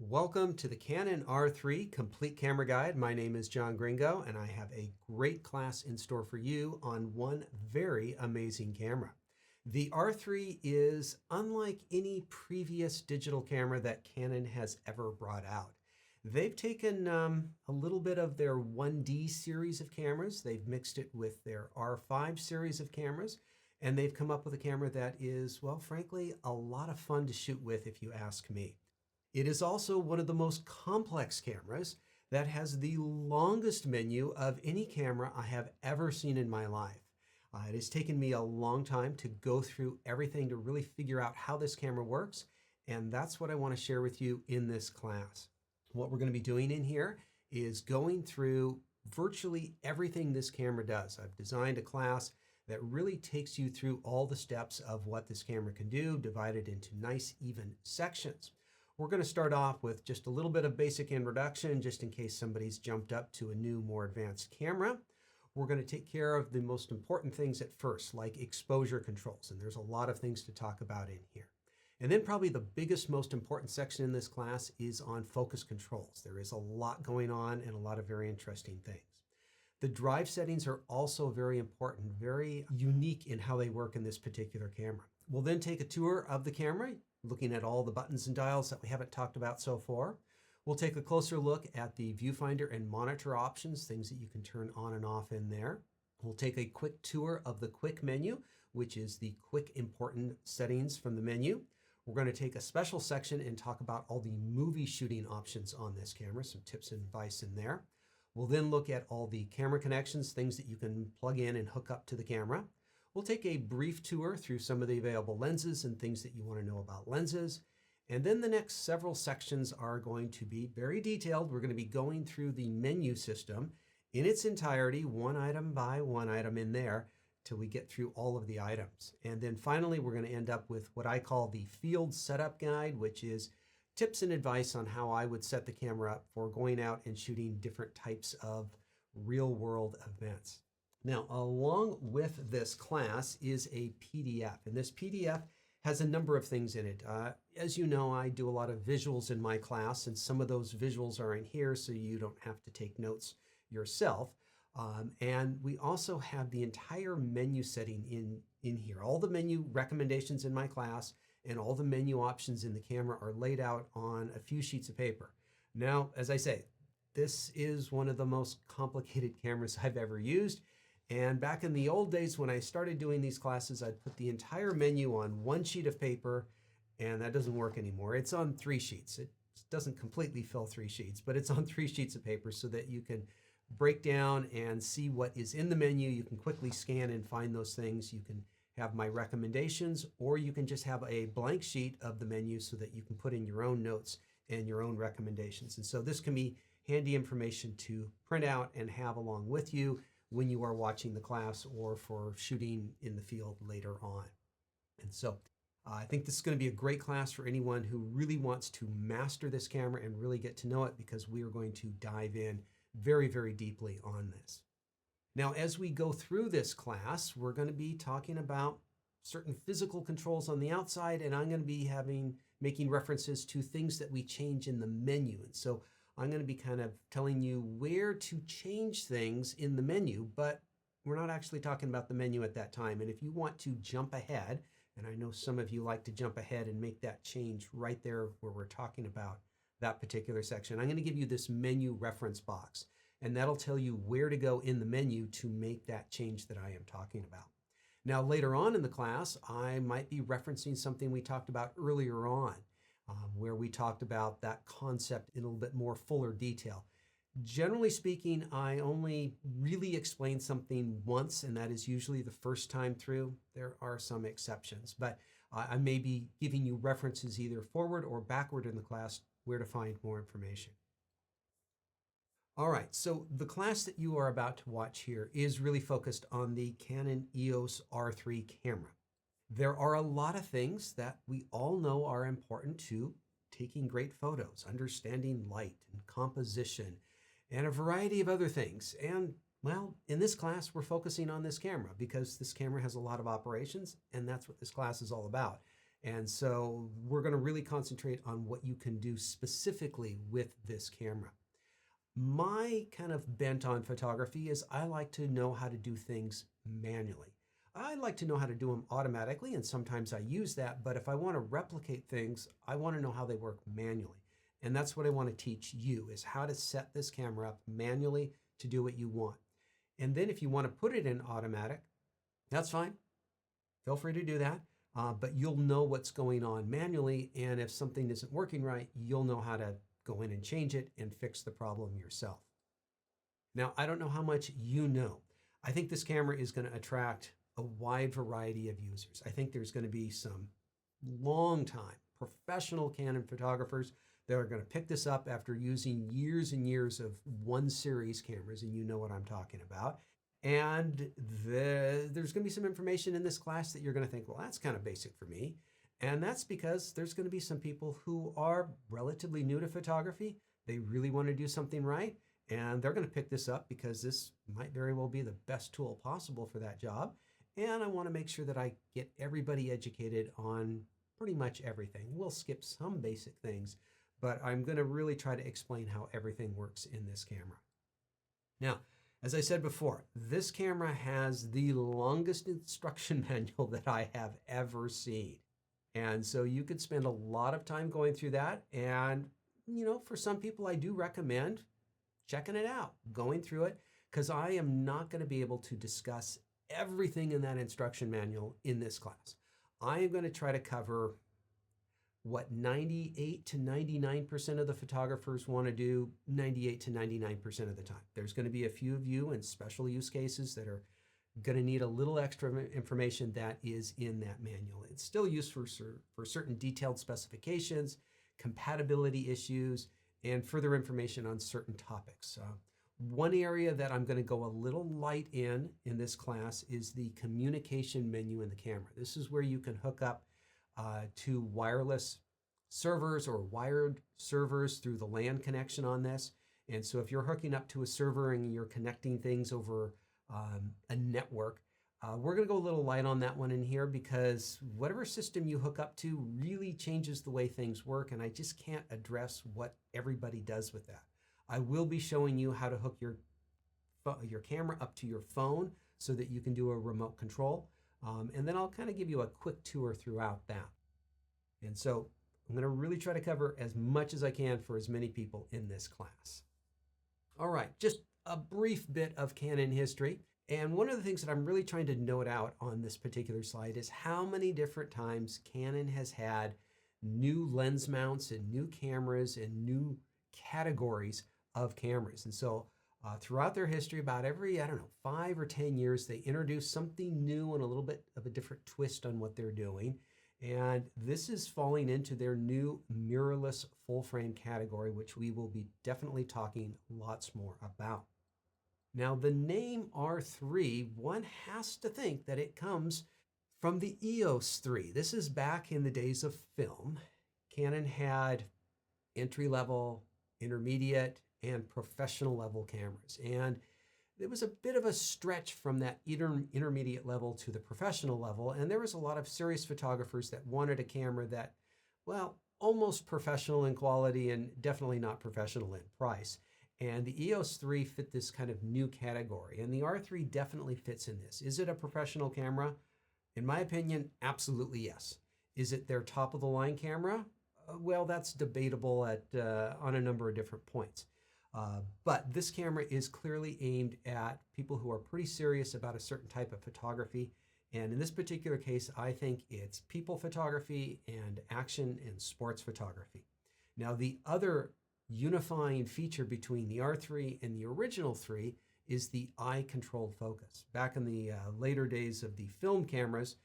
Welcome to the Canon R3 Complete Camera Guide. My name is John Gringo, and I have a great class in store for you on one very amazing camera. The R3 is unlike any previous digital camera that Canon has ever brought out. They've taken a little bit of their 1D series of cameras, they've mixed it with their R5 series of cameras, and they've come up with a camera that is, well, frankly, a lot of fun to shoot with if you ask me. It is also one of the most complex cameras that has the longest menu of any camera I have ever seen in my life. It has taken me a long time to go through everything to really figure out how this camera works, and that's what I want to share with you in this class. What we're going to be doing in here is going through virtually everything this camera does. I've designed a class that really takes you through all the steps of what this camera can do, divided into nice, even sections. We're going to start off with just a little bit of basic introduction, just in case somebody's jumped up to a new, more advanced camera. We're going to take care of the most important things at first, like exposure controls, and there's a lot of things to talk about in here. And then probably the biggest, most important section in this class is on focus controls. There is a lot going on and a lot of very interesting things. The drive settings are also very important, very unique in how they work in this particular camera. We'll then take a tour of the camera, looking at all the buttons and dials that we haven't talked about so far. We'll take a closer look at the viewfinder and monitor options, things that you can turn on and off in there. We'll take a quick tour of the quick menu, which is the quick important settings from the menu. We're going to take a special section and talk about all the movie shooting options on this camera, some tips and advice in there. We'll then look at all the camera connections, things that you can plug in and hook up to the camera. We'll take a brief tour through some of the available lenses and things that you want to know about lenses. And then the next several sections are going to be very detailed. We're going to be going through the menu system in its entirety, one item by one item in there, till we get through all of the items. And then finally, we're going to end up with what I call the field setup guide, which is tips and advice on how I would set the camera up for going out and shooting different types of real world events. Now, along with this class is a PDF, and this PDF has a number of things in it. As you know, I do a lot of visuals in my class, and some of those visuals are in here so you don't have to take notes yourself. And we also have the entire menu setting in here. All the menu recommendations in my class and all the menu options in the camera are laid out on a few sheets of paper. Now, as I say, this is one of the most complicated cameras I've ever used. And back in the old days when I started doing these classes, I'd put the entire menu on one sheet of paper, and that doesn't work anymore. It's on 3 sheets. It doesn't completely fill 3 sheets, but it's on 3 sheets of paper so that you can break down and see what is in the menu. You can quickly scan and find those things. You can have my recommendations, or you can just have a blank sheet of the menu so that you can put in your own notes and your own recommendations. And so this can be handy information to print out and have along with you when you are watching the class or for shooting in the field later on. And so I think this is going to be a great class for anyone who really wants to master this camera and really get to know it, because we are going to dive in very, very deeply on this. Now, as we go through this class, we're going to be talking about certain physical controls on the outside, and I'm going to be making references to things that we change in the menu. And so I'm going to be kind of telling you where to change things in the menu, but we're not actually talking about the menu at that time. And if you want to jump ahead, and I know some of you like to jump ahead and make that change right there where we're talking about that particular section, I'm going to give you this menu reference box, and that'll tell you where to go in the menu to make that change that I am talking about. Now, later on in the class, I might be referencing something we talked about earlier on, where we talked about that concept in a little bit more fuller detail. Generally speaking, I only really explain something once, and that is usually the first time through. There are some exceptions, but I may be giving you references either forward or backward in the class where to find more information. All right, so the class that you are about to watch here is really focused on the Canon EOS R3 camera. There are a lot of things that we all know are important to taking great photos, understanding light and composition, and a variety of other things. And, well, in this class, we're focusing on this camera because this camera has a lot of operations, and that's what this class is all about. And so we're going to really concentrate on what you can do specifically with this camera. My kind of bent on photography is I like to know how to do things manually. I like to know how to do them automatically, and sometimes I use that, but if I want to replicate things, I want to know how they work manually. And that's what I want to teach you, is how to set this camera up manually to do what you want. And then if you want to put it in automatic, that's fine. Feel free to do that. But you'll know what's going on manually, and if something isn't working right, you'll know how to go in and change it and fix the problem yourself. Now, I don't know how much you know. I think this camera is going to attract a wide variety of users. I think there's going to be some long-time professional Canon photographers that are going to pick this up after using years and years of 1 series cameras, and you know what I'm talking about. And there's going to be some information in this class that you're going to think, well, that's kind of basic for me. And that's because there's going to be some people who are relatively new to photography. They really want to do something right, and they're going to pick this up because this might very well be the best tool possible for that job. And I want to make sure that I get everybody educated on pretty much everything. We'll skip some basic things, but I'm going to really try to explain how everything works in this camera. Now, as I said before, this camera has the longest instruction manual that I have ever seen. And so you could spend a lot of time going through that. And, for some people, I do recommend checking it out, going through it, because I am not going to be able to discuss everything in that instruction manual in this class. I am going to try to cover what 98 to 99% of the photographers want to do 98 to 99% of the time. There's going to be a few of you in special use cases that are going to need a little extra information that is in that manual. It's still used for certain detailed specifications, compatibility issues, and further information on certain topics. One area that I'm going to go a little light in this class is the communication menu in the camera. This is where you can hook up to wireless servers or wired servers through the LAN connection on this. And so if you're hooking up to a server and you're connecting things over a network, we're going to go a little light on that one in here because whatever system you hook up to really changes the way things work, and I just can't address what everybody does with that. I will be showing you how to hook your camera up to your phone so that you can do a remote control. And then I'll kind of give you a quick tour throughout that. And so I'm going to really try to cover as much as I can for as many people in this class. All right, just a brief bit of Canon history. And one of the things that I'm really trying to note out on this particular slide is how many different times Canon has had new lens mounts and new cameras and new categories of cameras. And so throughout their history, about every, 5 or 10 years, they introduce something new and a little bit of a different twist on what they're doing. And this is falling into their new mirrorless full frame category, which we will be definitely talking lots more about. Now, the name R3, one has to think that it comes from the EOS 3. This is back in the days of film. Canon had entry-level, intermediate, and professional level cameras. And it was a bit of a stretch from that intermediate level to the professional level. And there was a lot of serious photographers that wanted a camera that, well, almost professional in quality and definitely not professional in price. And the EOS 3 fit this kind of new category. And the R3 definitely fits in this. Is it a professional camera? In my opinion, absolutely yes. Is it their top of the line camera? Well, that's debatable on a number of different points. But this camera is clearly aimed at people who are pretty serious about a certain type of photography. And in this particular case, I think it's people photography and action and sports photography. Now, the other unifying feature between the R3 and the original 3 is the eye-controlled focus. Back in the later days of the film cameras,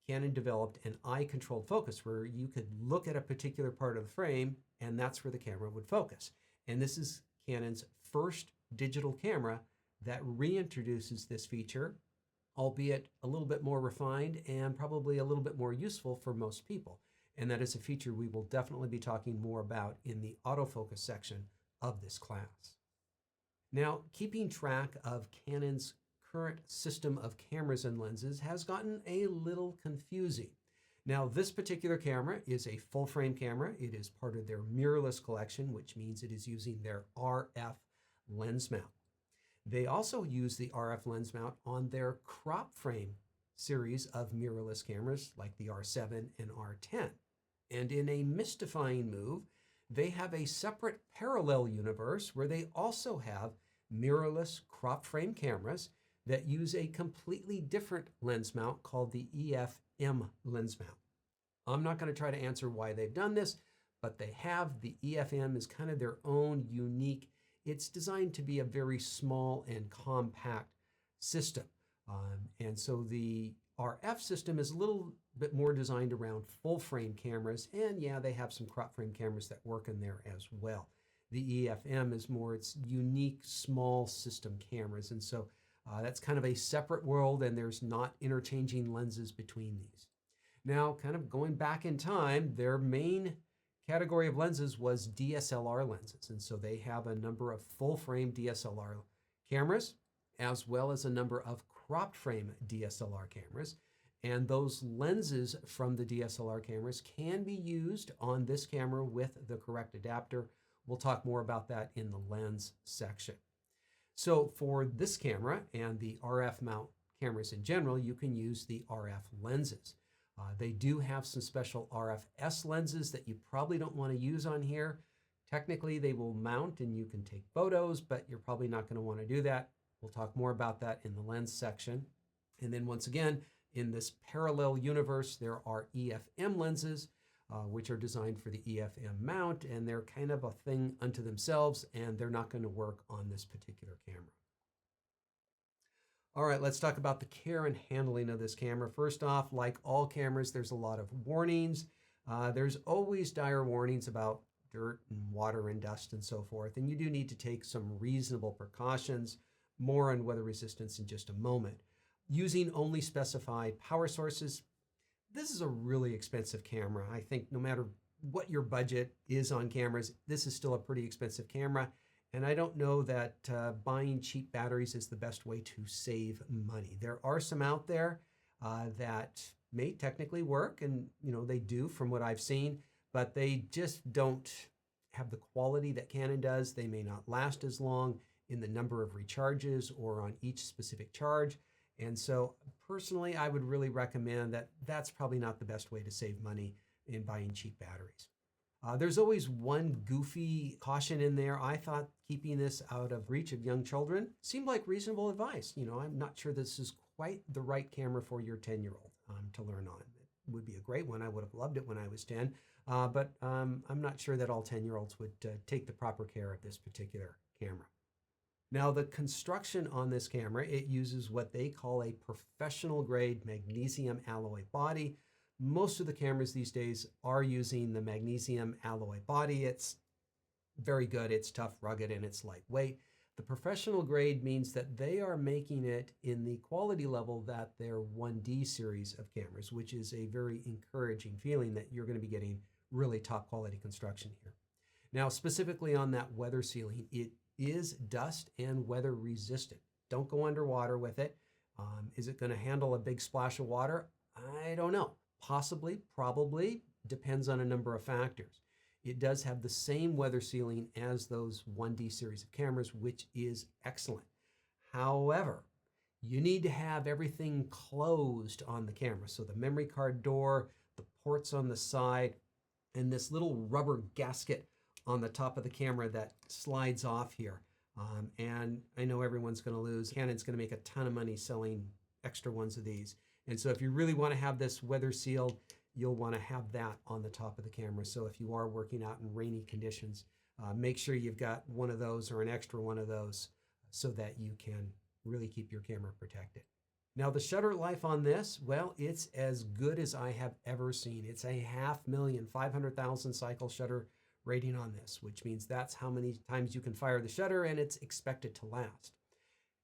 Canon developed an eye-controlled focus where you could look at a particular part of the frame and that's where the camera would focus. And this is Canon's first digital camera that reintroduces this feature, albeit a little bit more refined and probably a little bit more useful for most people. And that is a feature we will definitely be talking more about in the autofocus section of this class. Now, keeping track of Canon's current system of cameras and lenses has gotten a little confusing. Now, this particular camera is a full frame camera. It is part of their mirrorless collection, which means it is using their RF lens mount. They also use the RF lens mount on their crop frame series of mirrorless cameras like the R7 and R10. And in a mystifying move, they have a separate parallel universe where they also have mirrorless crop frame cameras that use a completely different lens mount called the EFM lens mount. I'm not going to try to answer why they've done this, but they have. The EFM is kind of their own unique. It's designed to be a very small and compact system. And so the RF system is a little bit more designed around full frame cameras. And yeah, they have some crop frame cameras that work in there as well. The EFM is more its unique small system cameras. And so that's kind of a separate world, and there's not interchanging lenses between these. Now, kind of going back in time, their main category of lenses was DSLR lenses. And so they have a number of full frame DSLR cameras, as well as a number of cropped frame DSLR cameras. And those lenses from the DSLR cameras can be used on this camera with the correct adapter. We'll talk more about that in the lens section. So for this camera and the RF mount cameras in general, you can use the RF lenses. They do have some special RFS lenses that you probably don't want to use on here. Technically, they will mount and you can take photos, but you're probably not going to want to do that. We'll talk more about that in the lens section. And then once again, in this parallel universe, there are EFM lenses, which are designed for the EFM mount, and they're kind of a thing unto themselves, and they're not going to work on this particular camera. All right, let's talk about the care and handling of this camera. First off, like all cameras, there's a lot of warnings. There's always dire warnings about dirt and water and dust and so forth, and you do need to take some reasonable precautions. More on weather resistance in just a moment. Using only specified power sources. This is a really expensive camera. I think no matter what your budget is on cameras, this is still a pretty expensive camera. And I don't know that buying cheap batteries is the best way to save money. There are some out there that may technically work, and they do from what I've seen, but they just don't have the quality that Canon does. They may not last as long in the number of recharges or on each specific charge. And so personally, I would really recommend that that's probably not the best way to save money in buying cheap batteries. There's always one goofy caution in there. I thought keeping this out of reach of young children seemed like reasonable advice. I'm not sure this is quite the right camera for your 10-year-old to learn on. It would be a great one. I would have loved it when I was 10, but I'm not sure that all 10-year-olds would take the proper care of this particular camera. Now, the construction on this camera, it uses what they call a professional grade magnesium alloy body. Most of the cameras these days are using the magnesium alloy body. It's very good, it's tough, rugged, and it's lightweight. The professional grade means that they are making it in the quality level that their 1D series of cameras, which is a very encouraging feeling that you're going to be getting really top quality construction here. Now, specifically on that weather sealing, it is dust and weather resistant. Don't go underwater with it. Is it going to handle a big splash of water? I don't know. Possibly, probably, depends on a number of factors. It does have the same weather sealing as those 1D series of cameras, which is excellent. However, you need to have everything closed on the camera. So the memory card door, the ports on the side, and this little rubber gasket on the top of the camera that slides off here. And I know everyone's going to lose. Canon's going to make a ton of money selling extra ones of these. And so if you really want to have this weather sealed, you'll want to have that on the top of the camera. So if you are working out in rainy conditions, make sure you've got one of those or an extra one of those so that you can really keep your camera protected. Now the shutter life on this, well, it's as good as I have ever seen. It's a 500,000 cycle shutter rating on this, which means that's how many times you can fire the shutter, and it's expected to last.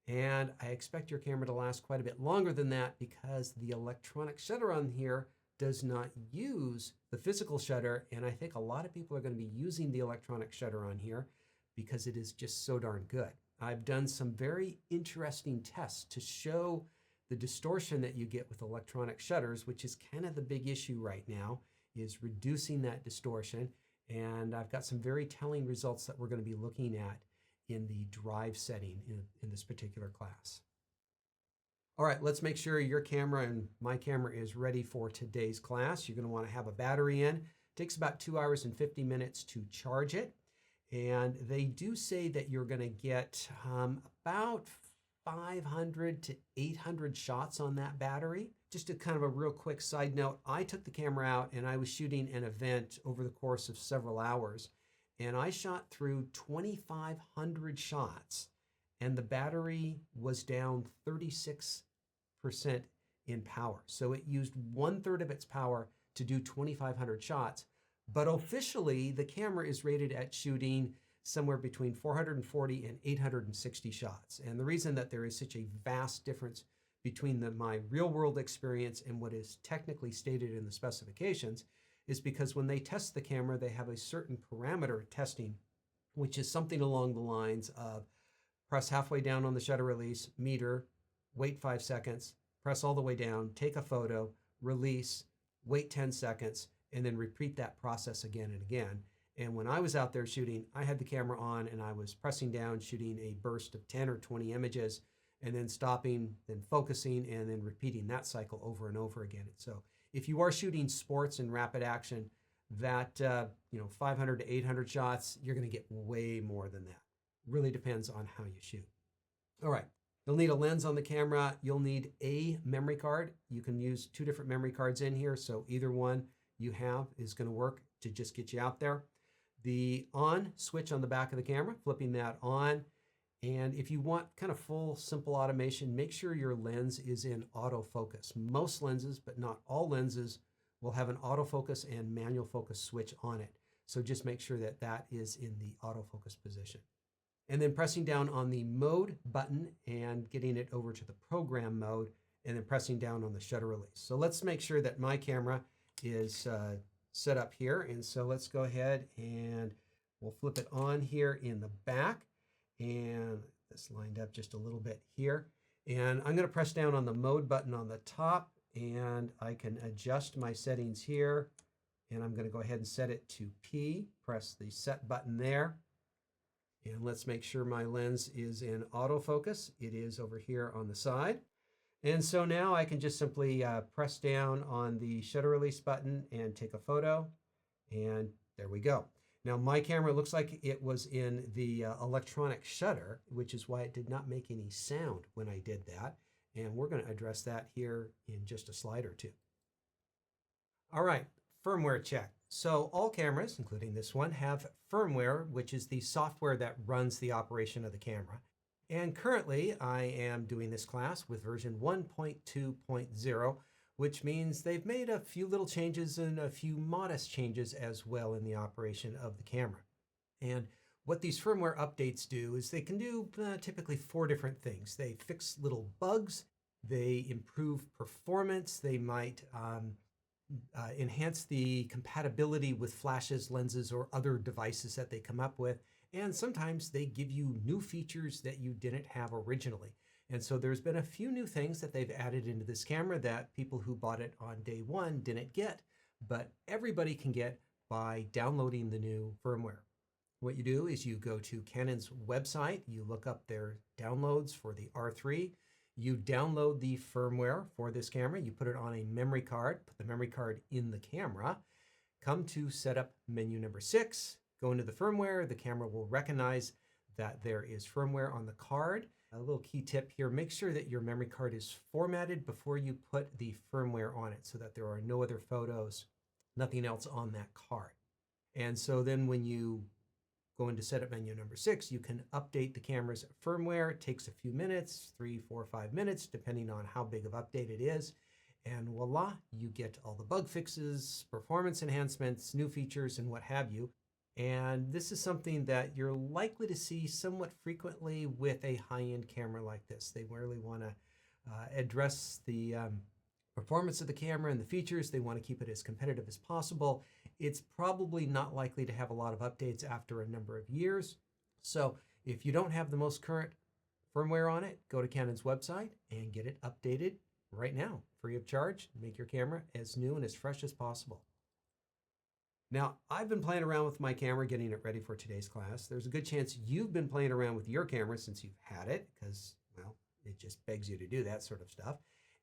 And I expect your camera to last quite a bit longer than that because the electronic shutter on here does not use the physical shutter, and I think a lot of people are going to be using the electronic shutter on here because it is just so darn good. I've done some very interesting tests to show the distortion that you get with electronic shutters, which is kind of the big issue right now, is reducing that distortion. And I've got some very telling results that we're going to be looking at in the drive setting in this particular class. All right, let's make sure your camera and my camera is ready for today's class. You're going to want to have a battery in. It takes about 2 hours and 50 minutes to charge it. And they do say that you're going to get about 500 to 800 shots on that battery. Just a kind of a real quick side note, I took the camera out and I was shooting an event over the course of several hours. And I shot through 2,500 shots and the battery was down 36% in power. So it used 1/3 of its power to do 2,500 shots. But officially, the camera is rated at shooting somewhere between 440 and 860 shots. And the reason that there is such a vast difference between my real world experience and what is technically stated in the specifications is because when they test the camera, they have a certain parameter testing, which is something along the lines of press halfway down on the shutter release, meter, wait 5 seconds, press all the way down, take a photo, release, wait 10 seconds, and then repeat that process again and again. And when I was out there shooting, I had the camera on and I was pressing down, shooting a burst of 10 or 20 images, and then stopping, then focusing, and then repeating that cycle over and over again. So if you are shooting sports and rapid action, that 500 to 800 shots, you're going to get way more than that. Really depends on how you shoot. All right, you'll need a lens on the camera. You'll need a memory card. You can use 2 different memory cards in here, so either one you have is going to work to just get you out there. The on switch on the back of the camera, flipping that on. And if you want kind of full, simple automation, make sure your lens is in autofocus. Most lenses, but not all lenses, will have an autofocus and manual focus switch on it. So just make sure that that is in the autofocus position. And then pressing down on the mode button and getting it over to the program mode, and then pressing down on the shutter release. So let's make sure that my camera is set up here. And so let's go ahead and we'll flip it on here in the back. And this lined up just a little bit here. And I'm going to press down on the mode button on the top, and I can adjust my settings here. And I'm going to go ahead and set it to P, press the set button there. And let's make sure my lens is in autofocus. It is over here on the side. And so now I can just simply press down on the shutter release button and take a photo. And there we go. Now my camera looks like it was in the electronic shutter, which is why it did not make any sound when I did that. And we're going to address that here in just a slide or two. All right, firmware check. So all cameras, including this one, have firmware, which is the software that runs the operation of the camera. And currently I am doing this class with version 1.2.0, which means they've made a few little changes and a few modest changes as well in the operation of the camera. And what these firmware updates do is they can do typically 4 different things. They fix little bugs, they improve performance, they might enhance the compatibility with flashes, lenses, or other devices that they come up with. And sometimes they give you new features that you didn't have originally. And so there's been a few new things that they've added into this camera that people who bought it on day one didn't get, but everybody can get by downloading the new firmware. What you do is you go to Canon's website, you look up their downloads for the R3, you download the firmware for this camera, you put it on a memory card, put the memory card in the camera, come to setup menu number 6, go into the firmware, the camera will recognize that there is firmware on the card. A little key tip here, make sure that your memory card is formatted before you put the firmware on it so that there are no other photos, nothing else on that card. And so then when you go into setup menu number 6, you can update the camera's firmware. It takes a few minutes, 3, 4, 5 minutes, depending on how big of update it is. And voila, you get all the bug fixes, performance enhancements, new features, and what have you. And this is something that you're likely to see somewhat frequently with a high-end camera like this. They really want to address the performance of the camera and the features. They want to keep it as competitive as possible. It's probably not likely to have a lot of updates after a number of years. So if you don't have the most current firmware on it, go to Canon's website and get it updated right now, free of charge. Make your camera as new and as fresh as possible. Now, I've been playing around with my camera, getting it ready for today's class. There's a good chance you've been playing around with your camera since you've had it, because, well, it just begs you to do that sort of stuff.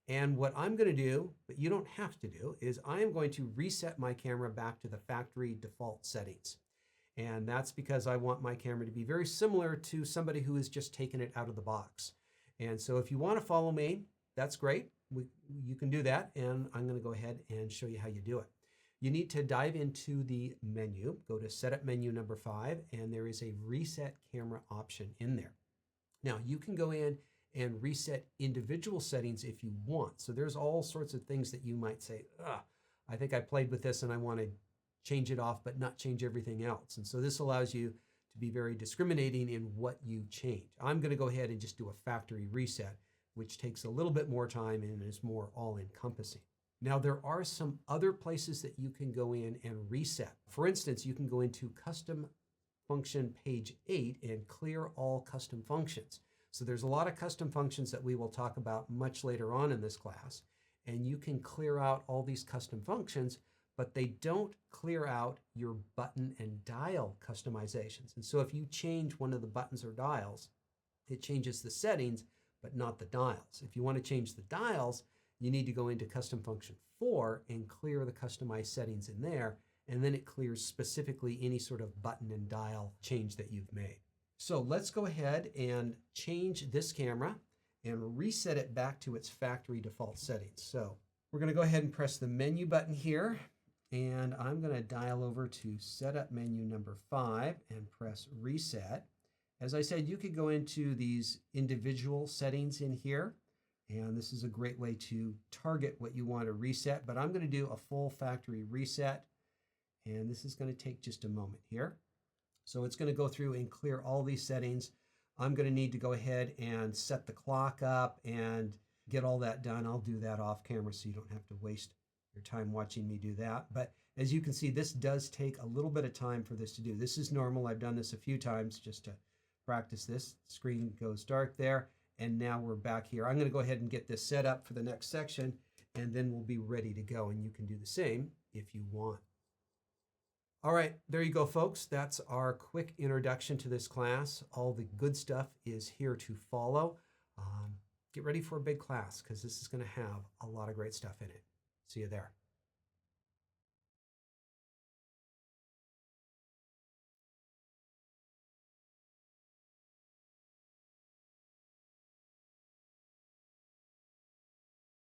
And what I'm going to do, but you don't have to do, is I am going to reset my camera back to the factory default settings. And that's because I want my camera to be very similar to somebody who has just taken it out of the box. And so if you want to follow me, that's great. You can do that, and I'm going to go ahead and show you how you do it. You need to dive into the menu, go to Setup menu number 5, and there is a Reset Camera option in there. Now, you can go in and reset individual settings if you want. So there's all sorts of things that you might say, I think I played with this and I want to change it off, but not change everything else. And so this allows you to be very discriminating in what you change. I'm going to go ahead and just do a factory reset, which takes a little bit more time and is more all-encompassing. Now, there are some other places that you can go in and reset. For instance, you can go into Custom Function page 8 and clear all custom functions. So there's a lot of custom functions that we will talk about much later on in this class, and you can clear out all these custom functions, but they don't clear out your button and dial customizations. And so if you change one of the buttons or dials, it changes the settings, but not the dials. If you want to change the dials, you need to go into Custom Function 4 and clear the customized settings in there, and then it clears specifically any sort of button and dial change that you've made. So let's go ahead and change this camera and reset it back to its factory default settings. So we're going to go ahead and press the menu button here, and I'm going to dial over to Setup menu number 5 and press Reset. As I said, you could go into these individual settings in here, and this is a great way to target what you want to reset, but I'm going to do a full factory reset, and this is going to take just a moment here. So it's going to go through and clear all these settings. I'm going to need to go ahead and set the clock up and get all that done. I'll do that off camera so you don't have to waste your time watching me do that. But as you can see, this does take a little bit of time for this to do. This is normal. I've done this a few times just to practice this. Screen goes dark there, and now we're back here. I'm going to go ahead and get this set up for the next section, and then we'll be ready to go, and you can do the same if you want. All right, there you go, folks. That's our quick introduction to this class. All the good stuff is here to follow. Get ready for a big class because this is going to have a lot of great stuff in it. See you there.